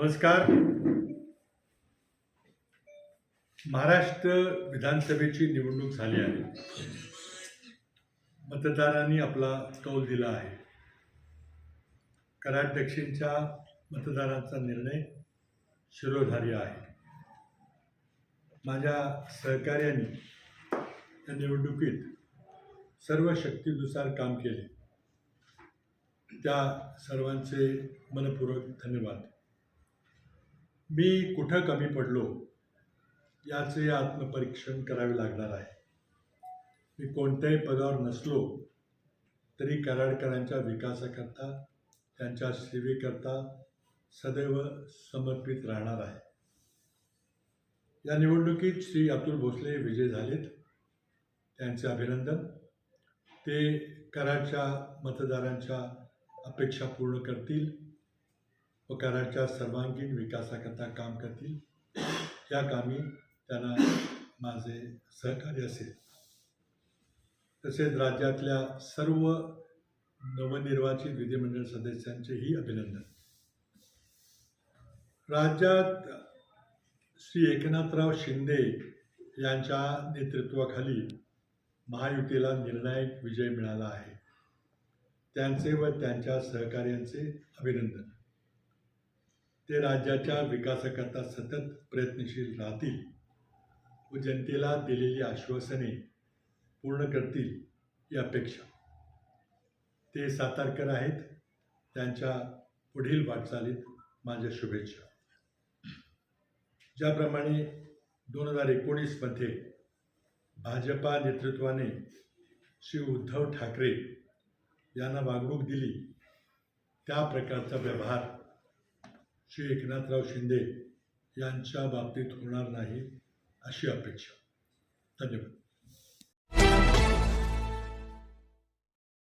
नमस्कार. महाराष्ट्र विधानसभेची निवडणूक झाली आहे. मतदारांनी आपला कौल दिला आहे. कराड दक्षिणच्या मतदारांचा निर्णय शिरोधार्य आहे. माझ्या सहकार्यांनी या निवडणुकीत सर्व शक्तीनुसार काम केले. त्या सर्वांचे मनपूर्वक धन्यवाद. मी कुठं कमी पडलो याचे आत्मपरीक्षण करावे लागणार आहे. मी कोणत्याही पदावर नसलो तरी कराडकरांच्या विकासाकरता, त्यांच्या सेवेकरता सदैव समर्पित राहणार आहे. या निवडणुकीत श्री अतुल भोसले विजयी झालेत, त्यांचे अभिनंदन. ते कराडच्या मतदारांच्या अपेक्षा पूर्ण करतील व कराडच्या सर्वांगीण विकासाकरता काम करतील. या कामी त्यांना माझे सहकार्य असेल. तसेच राज्यातल्या सर्व नवनिर्वाचित विधिमंडळ सदस्यांचेही अभिनंदन. राज्यात श्री एकनाथराव शिंदे यांच्या नेतृत्वाखाली महायुतीला निर्णायक विजय मिळाला आहे. त्यांचे व त्यांच्या सहकार्यांचे अभिनंदन. ते राज्याच्या विकासाकरता सतत प्रयत्नशील राहतील व जनतेला दिलेली आश्वासने पूर्ण करतील ही अपेक्षा. ते सातारकर आहेत. त्यांच्या पुढील वाटचालीत माझ्या शुभेच्छा. ज्याप्रमाणे 2019मध्ये भाजपा नेतृत्वाने श्री उद्धव ठाकरे यांना वागणूक दिली, त्या प्रकारचा व्यवहार श्री एकनाथराव शिंदे यांच्या बाबतीत होणार नाही अशी अपेक्षा. धन्यवाद.